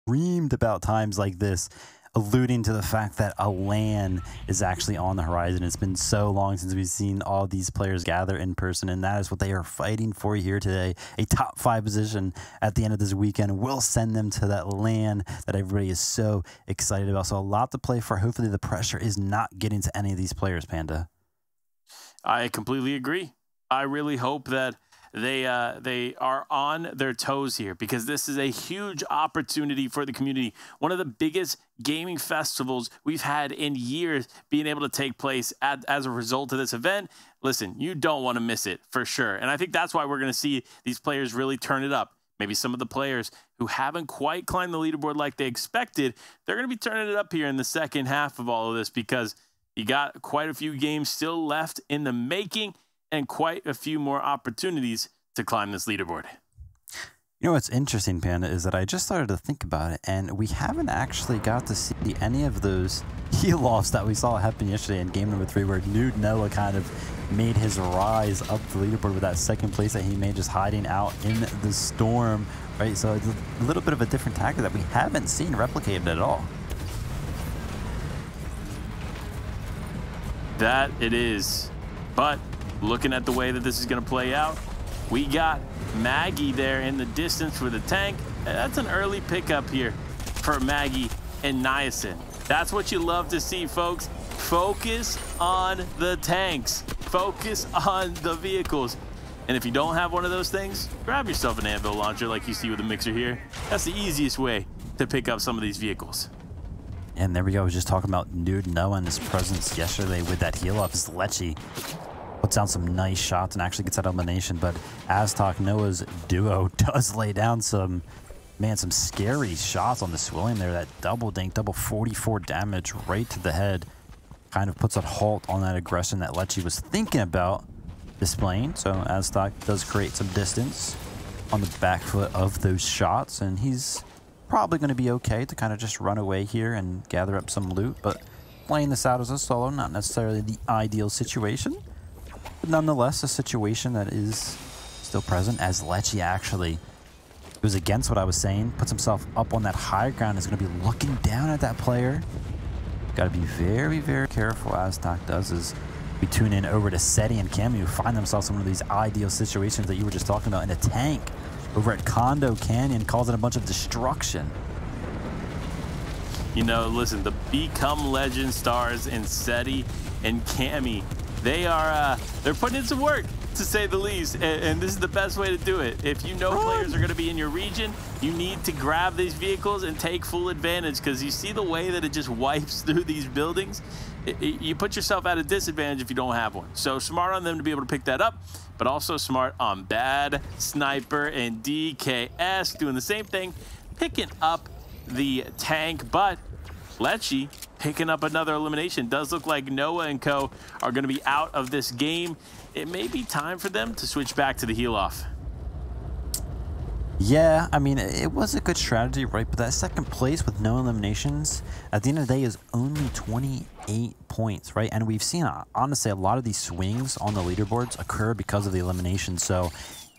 dreamed about times like this, alluding to the fact that a LAN is actually on the horizon. It's been so long since we've seen all these players gather in person, and that is what they are fighting for here today. A top 5 position at the end of this weekend will send them to that LAN that everybody is so excited about. So a lot to play for. Hopefully the pressure is not getting to any of these players, Panda. I completely agree. I really hope that they are on their toes here, because this is a huge opportunity for the community. One of the biggest gaming festivals we've had in years being able to take place as a result of this event. Listen, you don't want to miss it for sure. And I think that's why we're going to see these players really turn it up. Maybe some of the players who haven't quite climbed the leaderboard like they expected, they're going to be turning it up here in the second half of all of this, because you got quite a few games still left in the making and quite a few more opportunities to climb this leaderboard. You know what's interesting, Panda, is that I just started to think about it, and we haven't actually got to see any of those heel-offs that we saw happen yesterday in game number 3, where Nude Noah kind of made his rise up the leaderboard with that second place that he made, just hiding out in the storm, right? So it's a little bit of a different tactic that we haven't seen replicated at all. That it is. But looking at the way that this is going to play out, we got Maggie there in the distance for the tank. That's an early pickup here for Maggie and Niacin. That's what you love to see, folks. Focus on the tanks. Focus on the vehicles. And if you don't have one of those things, grab yourself an anvil launcher like you see with the mixer here. That's the easiest way to pick up some of these vehicles. And there we go. I was just talking about Nude Noah and his presence yesterday with that heal up. His Lecce puts down some nice shots and actually gets that elimination. But Aztok Noah's duo does lay down some scary shots on the Swilliam there. That double dink, double 44 damage right to the head. Kind of puts a halt on that aggression that Lecce was thinking about displaying. So Aztok does create some distance on the back foot of those shots, and he's probably going to be okay to kind of just run away here and gather up some loot. But playing this out as a solo, not necessarily the ideal situation, but nonetheless a situation that is still present, as Lecce actually goes against what I was saying, puts himself up on that high ground, is going to be looking down at that player. Got to be very, very careful. Aztok does as we tune in over to Seti and Camu, find themselves in one of these ideal situations that you were just talking about in a tank over at Condo Canyon, causing a bunch of destruction. You know, listen, the Become Legend stars in Seti and Cammy, they're putting in some work, to say the least, and this is the best way to do it. If you know players are going to be in your region, you need to grab these vehicles and take full advantage, because you see the way that it just wipes through these buildings. You put yourself at a disadvantage if you don't have one. So smart on them to be able to pick that up, but also smart on Bad, Sniper, and DKS doing the same thing, picking up the tank. But Lecce picking up another elimination. Does look like Noah and co are going to be out of this game. It may be time for them to switch back to the heal off. Yeah, I mean, it was a good strategy, right? But that second place with no eliminations at the end of the day is only 28 points, right? And we've seen, honestly, a lot of these swings on the leaderboards occur because of the elimination. So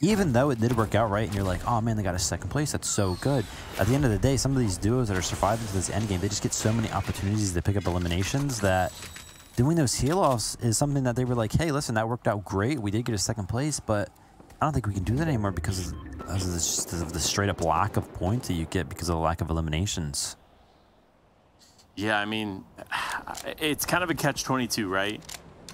even though it did work out, right, and you're like, oh man, they got a second place, that's so good. At the end of the day, some of these duos that are surviving to this end game, they just get so many opportunities to pick up eliminations that doing those heal-offs is something that they were like, hey, listen, that worked out great. We did get a second place, but I don't think we can do that anymore because of the straight-up lack of points that you get because of the lack of eliminations. Yeah, I mean, it's kind of a catch-22, right?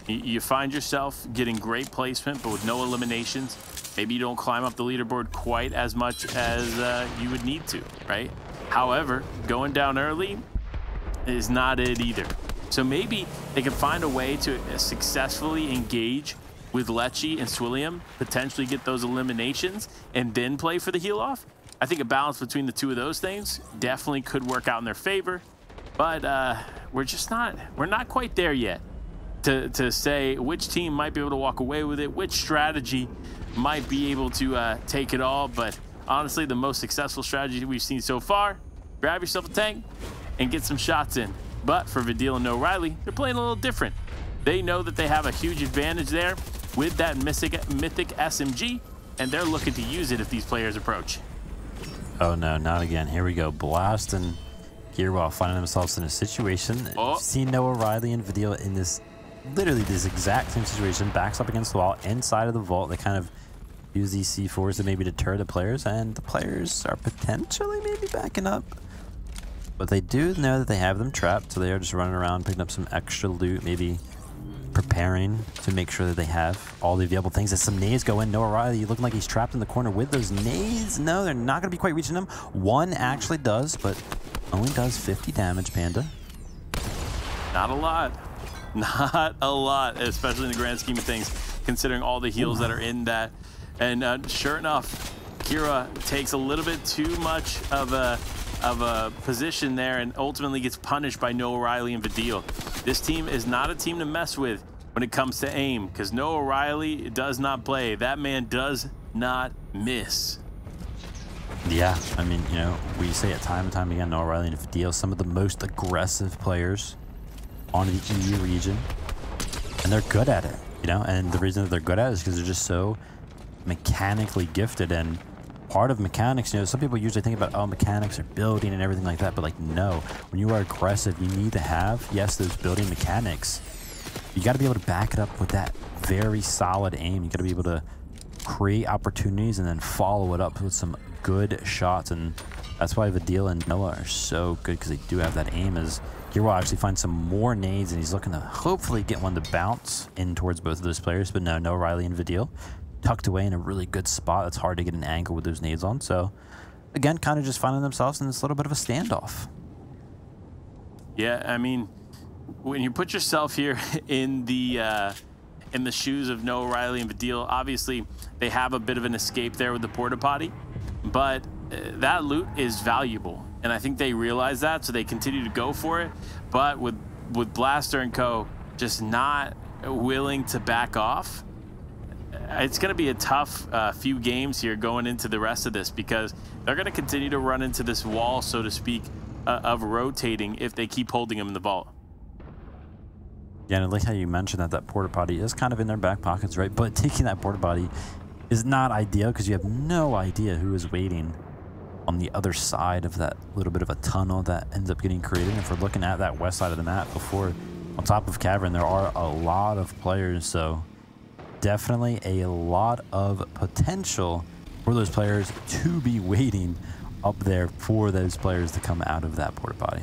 You find yourself getting great placement, but with no eliminations. Maybe you don't climb up the leaderboard quite as much as you would need to, right? However, going down early is not it either. So maybe they can find a way to successfully engage with Lecce and Swilliam, potentially get those eliminations, and then play for the heal off. I think a balance between the two of those things definitely could work out in their favor, but we're not quite there yet to say which team might be able to walk away with it, which strategy might be able to take it all. But honestly, the most successful strategy we've seen so far, grab yourself a tank and get some shots in. But for Vidil and O'Reilly, they're playing a little different. They know that they have a huge advantage there with that mythic SMG, and they're looking to use it if these players approach. Oh no, not again. Here we go. Blast and Gearwall finding themselves in a situation. See Noah, Riley, and Vidil in this, literally this exact same situation. Backs up against the wall, inside of the vault. They kind of use these C4s to maybe deter the players, and the players are potentially maybe backing up. But they do know that they have them trapped, so they are just running around, picking up some extra loot, maybe preparing to make sure that they have all the available things. As some nades go in, Noah Riley looking like he's trapped in the corner with those nades. No, they're not going to be quite reaching him. One actually does, but only does 50 damage, Panda. Not a lot. Not a lot, especially in the grand scheme of things, considering all the heals that are in that. And sure enough, Kira takes a little bit too much of a position there and ultimately gets punished by Noah Riley and Vidil. This team is not a team to mess with when it comes to aim, because Noah Riley does not play. That man does not miss. Yeah, I mean, you know, we say it time and time again, Noah Riley and Vidil, some of the most aggressive players on the EU region, and they're good at it, you know, and the reason that they're good at it is because they're just so mechanically gifted. And part of mechanics, you know, some people usually think about, oh, mechanics are building and everything like that, but like, no, when you are aggressive, you need to have, yes, those building mechanics. You got to be able to back it up with that very solid aim. You got to be able to create opportunities and then follow it up with some good shots, and that's why Vidil and Noah are so good, because they do have that aim. As Hero actually finds some more nades, and he's looking to hopefully get one to bounce in towards both of those players, but no, Noah Riley and Vidil tucked away in a really good spot. It's hard to get an angle with those nades on. So again, kind of just finding themselves in this little bit of a standoff. Yeah, I mean, when you put yourself here in the shoes of Noah Riley and Vidil, obviously they have a bit of an escape there with the porta potty, but that loot is valuable, and I think they realize that, so they continue to go for it. But with Blaster and co just not willing to back off, it's going to be a tough few games here going into the rest of this, because they're going to continue to run into this wall, so to speak, of rotating if they keep holding them in the vault. Yeah, and I like how you mentioned that porta potty is kind of in their back pockets, right? But taking that porta potty is not ideal, because you have no idea who is waiting on the other side of that little bit of a tunnel that ends up getting created. And if we're looking at that west side of the map, before on top of Cavern, there are a lot of players, so definitely a lot of potential for those players to be waiting up there for those players to come out of that porta potty.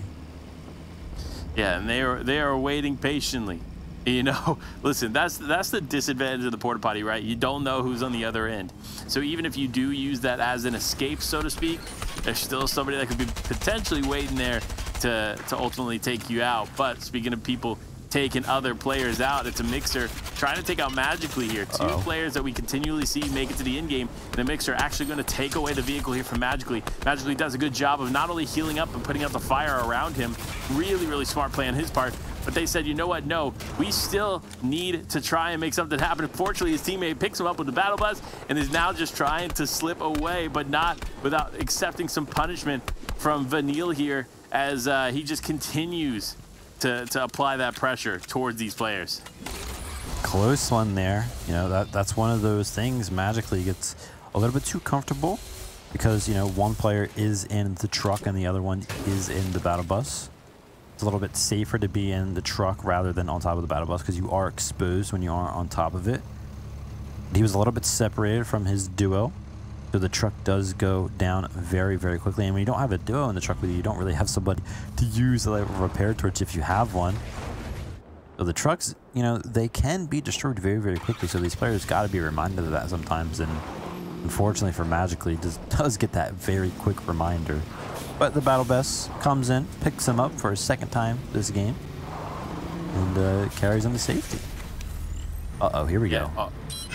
Yeah, and they are waiting patiently. You know, listen, that's the disadvantage of the porta potty, right? You don't know who's on the other end. So even if you do use that as an escape, so to speak, there's still somebody that could be potentially waiting there to ultimately take you out. But speaking of people taking other players out, it's a Mixer trying to take out Magically here. Two players that we continually see make it to the end game. The Mixer actually going to take away the vehicle here from Magically. Magically does a good job of not only healing up and putting out the fire around him. Really, really smart play on his part. But they said, you know what? No, we still need to try and make something happen. Unfortunately, his teammate picks him up with the Battle Blast and is now just trying to slip away, but not without accepting some punishment from Vanille here, as he just continues to apply that pressure towards these players. Close one there. You know, that's one of those things. Magically gets a little bit too comfortable, because, you know, one player is in the truck and the other one is in the battle bus. It's a little bit safer to be in the truck rather than on top of the battle bus, because you are exposed when you are on top of it. He was a little bit separated from his duo, so the truck does go down very, very quickly. And when you don't have a duo in the truck with you, you don't really have somebody to use a repair torch if you have one. So the trucks, you know, they can be destroyed very, very quickly. So these players got to be reminded of that sometimes. And unfortunately for Magically, it does get that very quick reminder. But the Battle Bus comes in, picks him up for a second time this game, and carries him to safety. Uh-oh, here we go.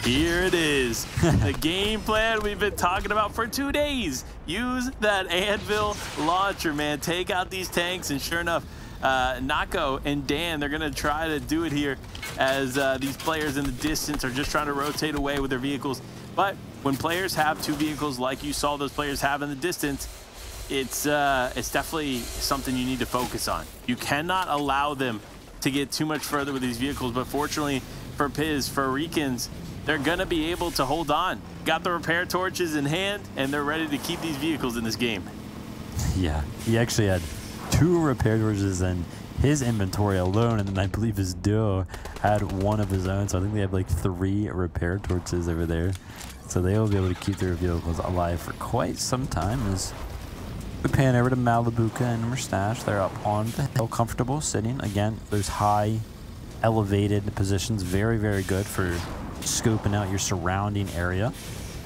Here it is. The game plan we've been talking about for 2 days. Use that anvil launcher, man. Take out these tanks, and sure enough, Nako and Dan, they're going to try to do it here, as these players in the distance are just trying to rotate away with their vehicles. But when players have two vehicles like you saw those players have in the distance, it's definitely something you need to focus on. You cannot allow them to get too much further with these vehicles, but fortunately for Piz, for Rikins, they're going to be able to hold on. Got the repair torches in hand, and they're ready to keep these vehicles in this game. Yeah, he actually had 2 repair torches in his inventory alone, and then I believe his duo had 1 of his own, so I think they have like 3 repair torches over there. So they will be able to keep their vehicles alive for quite some time. As we pan over to Malibuca and Mustache, they're up on the hill, comfortable sitting. Again, those high elevated positions, very, very good for scoping out your surrounding area.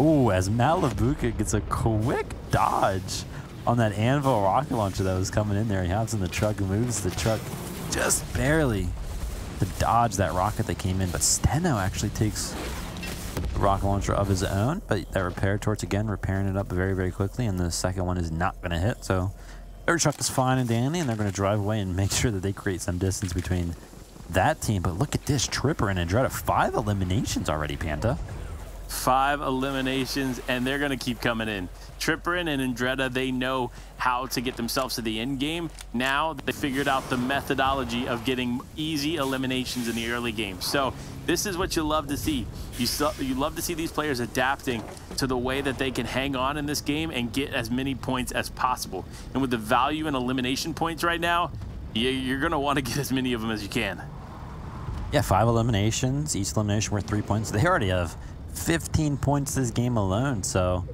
Ooh, as Malibuca gets a quick dodge on that Anvil rocket launcher that was coming in there. He hops in the truck and moves the truck just barely to dodge that rocket that came in. But Steno actually takes the rocket launcher of his own, but that repair torch again, repairing it up very, very quickly, and the second one is not going to hit. So their truck is fine and dandy, and they're going to drive away and make sure that they create some distance between that team. But look at this, Tripper and Andretta, 5 eliminations already, Panda. 5 eliminations, and they're going to keep coming in. Tripper and Andretta, they know how to get themselves to the end game. Now they figured out the methodology of getting easy eliminations in the early game. So this is what you love to see. You love to see these players adapting to the way that they can hang on in this game and get as many points as possible. And with the value in elimination points right now, you're going to want to get as many of them as you can. Yeah, 5 eliminations, each elimination worth 3 points. They already have 15 points this game alone, so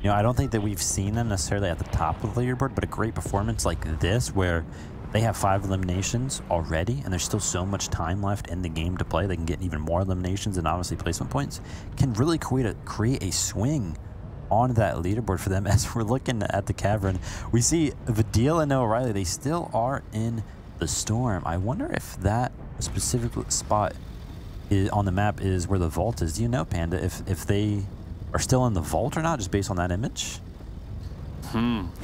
you know, I don't think that we've seen them necessarily at the top of the leaderboard, but a great performance like this where they have 5 eliminations already and there's still so much time left in the game to play. They can get even more eliminations and obviously placement points can really create a swing on that leaderboard for them. As we're looking at the cavern, we see Vidil and Noah Riley, they still are in the storm. I wonder if that specific spot on the map is where the vault is. Do you know, Panda, if they are still in the vault or not, just based on that image?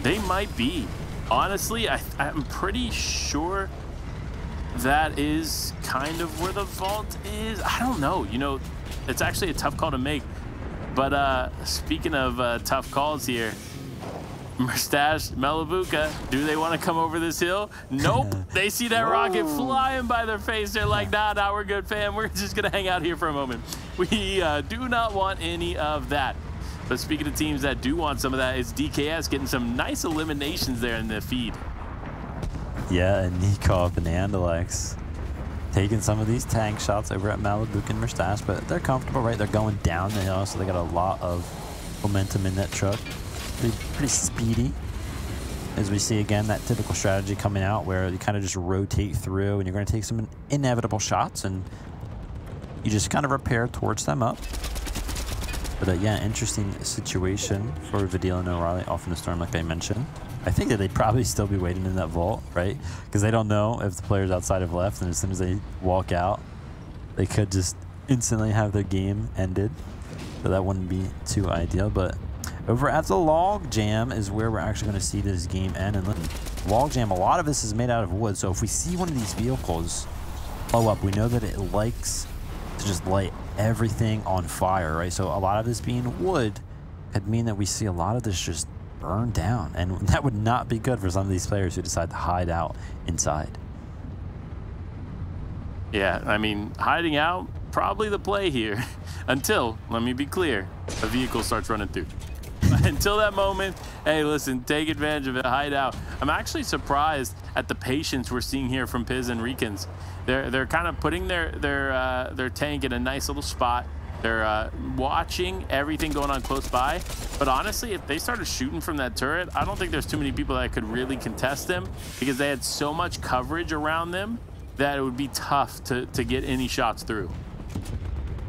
They might be. Honestly, I'm pretty sure that is kind of where the vault is. I don't know. You know, it's actually a tough call to make. But speaking of tough calls here, Mustache, Malibuca, do they want to come over this hill? Nope. They see that rocket flying by their face. They're like, nah, we're good, fam. We're just going to hang out here for a moment. We do not want any of that. But speaking of teams that do want some of that, it's DKS getting some nice eliminations there in the feed. Yeah, and Nikov and Andalex taking some of these tank shots over at Malibuca and Mustache, but they're comfortable, right? They're going down the hill, so they got a lot of momentum in that truck. Pretty speedy, as we see again that typical strategy coming out where you kind of just rotate through and you're going to take some inevitable shots and you just kind of repair towards them up. But yeah, interesting situation for Vidil and O'Reilly off in the storm, like I mentioned. I think that they'd probably still be waiting in that vault, right? Because they don't know if the players outside have left, and as soon as they walk out, they could just instantly have their game ended. So that wouldn't be too ideal. But over at the log jam is where we're actually going to see this game end. And look, log jam, a lot of this is made out of wood. So if we see one of these vehicles blow up, we know that it likes to just light everything on fire, right? So a lot of this being wood could mean that we see a lot of this just burn down, and that would not be good for some of these players who decide to hide out inside. Yeah, I mean, hiding out, probably the play here until, let me be clear, a vehicle starts running through. Until that moment, hey, listen, take advantage of it, hide out. I'm actually surprised at the patience we're seeing here from Piz and Rikins. They're kind of putting their tank in a nice little spot. They're watching everything going on close by. But honestly, if they started shooting from that turret, I don't think there's too many people that could really contest them because they had so much coverage around them that it would be tough to get any shots through.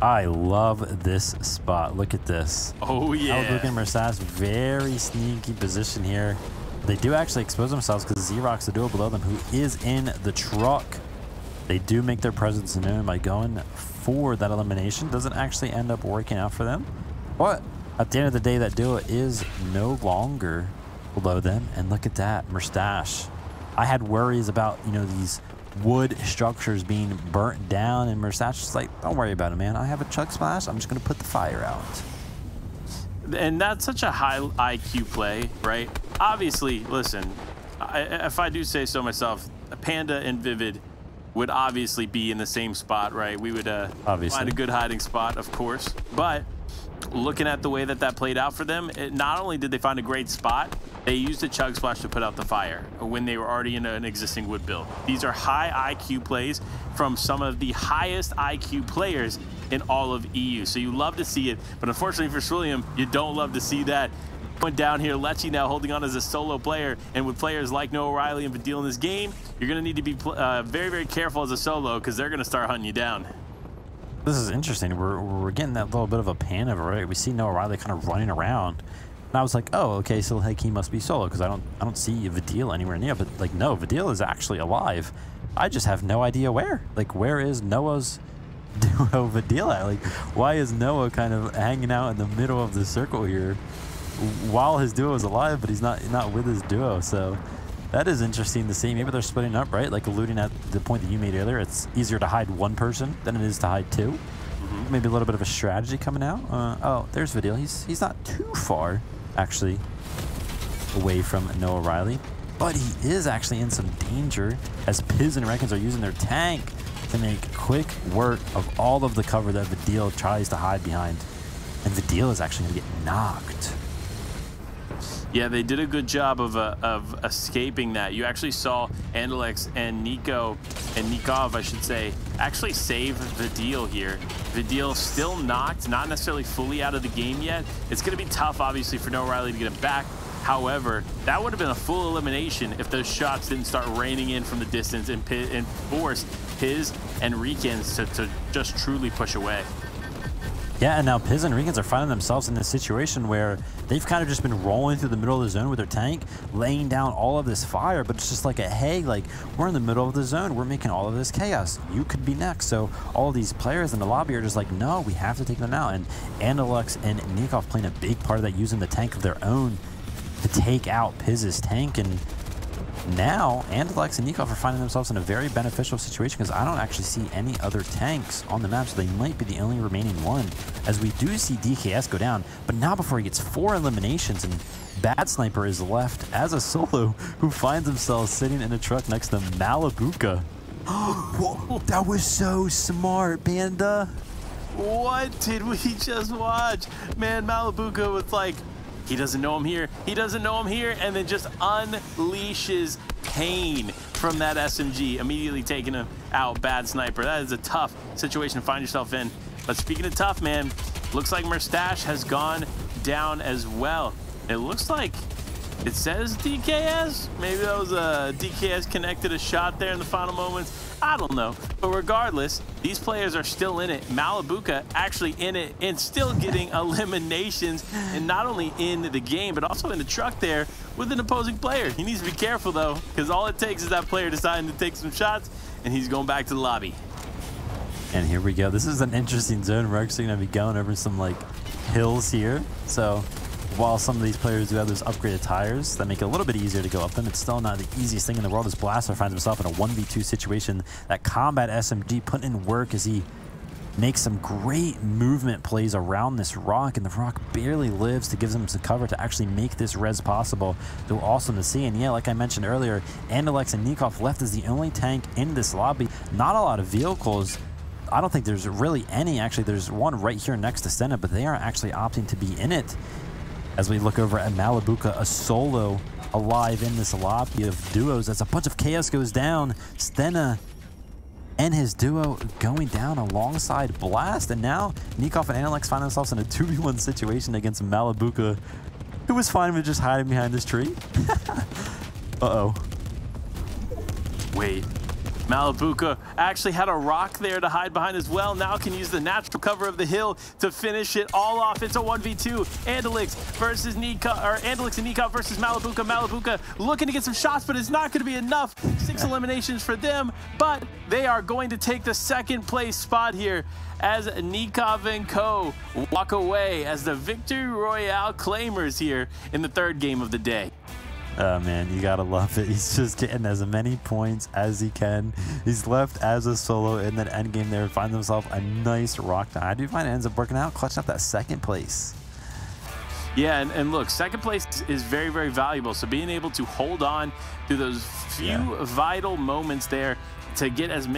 I love this spot. Look at this. Oh, yeah. Malibuca and Mustache, very sneaky position here. They do actually expose themselves because Xerox, the duo below them, who is in the truck, they do make their presence known by going for that elimination. Doesn't actually end up working out for them. But at the end of the day, that duo is no longer below them. And look at that, Mustache. I had worries about, you know, these wood structures being burnt down, and Mustache is like, don't worry about it, man. I have a chug splash. I'm just going to put the fire out. And that's such a high IQ play, right? Obviously, listen, if I do say so myself, Panda and Vivid, would obviously be in the same spot, right? We would find a good hiding spot, of course. But looking at the way that that played out for them, not only did they find a great spot, they used a chug splash to put out the fire when they were already in an existing wood build. These are high IQ plays from some of the highest IQ players in all of EU. So you love to see it, but unfortunately for Swilliam, you don't love to see that. Went down here, Lecce now holding on as a solo player, and with players like Noah Riley and Vidil in this game, you're going to need to be very, very careful as a solo because they're going to start hunting you down. This is interesting. We're getting that little bit of a pan of it, right? We see Noah Riley kind of running around, and I was like, oh, okay, so like he must be solo because I don't see Vidil anywhere near. But like, no, Vidil is actually alive. I just have no idea where. Like, where is Noah's duo Vidil at? Like, why is Noah kind of hanging out in the middle of the circle here while his duo is alive, but he's not with his duo? So that is interesting to see. Maybe they're splitting up, right? Like alluding at the point that you made earlier, it's easier to hide one person than it is to hide two. Maybe a little bit of a strategy coming out. Oh, there's Vidil. He's not too far, actually, away from Noah Riley, but he is actually in some danger as Piz and Reckons are using their tank to make quick work of all of the cover that Vidil tries to hide behind. And Vidil is actually going to get knocked. Yeah, they did a good job of escaping that. You actually saw Andalex and Nico, and Nikov, I should say, actually save Vidil here. Vidil still knocked, not necessarily fully out of the game yet. It's going to be tough, obviously, for Noah Riley to get him back. However, that would have been a full elimination if those shots didn't start raining in from the distance and force Piz and Reekins to just truly push away. Yeah, and now Piz and Reekins are finding themselves in this situation where they've kind of just been rolling through the middle of the zone with their tank, laying down all of this fire, but it's just like a, hey, like, we're in the middle of the zone. We're making all of this chaos. You could be next. So all of these players in the lobby are just like, no, we have to take them out. And Andalux and Nikov playing a big part of that, using the tank of their own to take out Piz's tank. And now Andalex and Nikov are finding themselves in a very beneficial situation because I don't actually see any other tanks on the map, so they might be the only remaining one, as we do see DKS go down. But now before he gets 4 eliminations, and Bad Sniper is left as a solo who finds himself sitting in a truck next to Malabuka. Whoa, that was so smart, Panda. What did we just watch? Man, Malabuka was like, he doesn't know I'm here. He doesn't know I'm here. And then just unleashes pain from that SMG, immediately taking him out. Bad Sniper. That is a tough situation to find yourself in. But speaking of tough, man, looks like Merstash has gone down as well. It looks like it says DKS. Maybe that was a DKS connected a shot there in the final moments. I don't know. But regardless, these players are still in it. Malabuka actually in it and still getting eliminations, and not only in the game, but also in the truck there with an opposing player. He needs to be careful, though, because all it takes is that player deciding to take some shots, and he's going back to the lobby. And here we go. This is an interesting zone. We're actually going to be going over some, like, hills here. So while some of these players do have those upgraded tires that make it a little bit easier to go up them, it's still not the easiest thing in the world as Blaster finds himself in a 1v2 situation. That combat SMG putting in work as he makes some great movement plays around this rock, and the rock barely lives to give him some cover to actually make this res possible. Though awesome to see. And yeah, like I mentioned earlier, Andalex and Nikov left as the only tank in this lobby. Not a lot of vehicles. I don't think there's really any. Actually, there's one right here next to Stena, but they are actually opting to be in it. As we look over at Malabuka, a solo alive in this lobby of duos as a bunch of chaos goes down. Stena and his duo going down alongside Blast. And now Nikov and Andalex find themselves in a 2v1 situation against Malabuka, who was fine with just hiding behind this tree. Uh-oh. Wait. Malabuka actually had a rock there to hide behind as well. Now can use the natural cover of the hill to finish it all off. It's a 1v2. Andalex versus Nika, or Andalex and Nika versus Malabuka. Malabuka looking to get some shots, but it's not going to be enough. 6 eliminations for them, but they are going to take the second place spot here as Nikov and Co. walk away as the Victory Royale claimers here in the 3rd game of the day. Oh man, you gotta love it. He's just getting as many points as he can. He's left as a solo in that end game there, finds himself a nice rock. I do find it ends up working out, clutching up that 2nd place. Yeah, and look, 2nd place is very, very valuable. So being able to hold on to those few vital moments there to get as many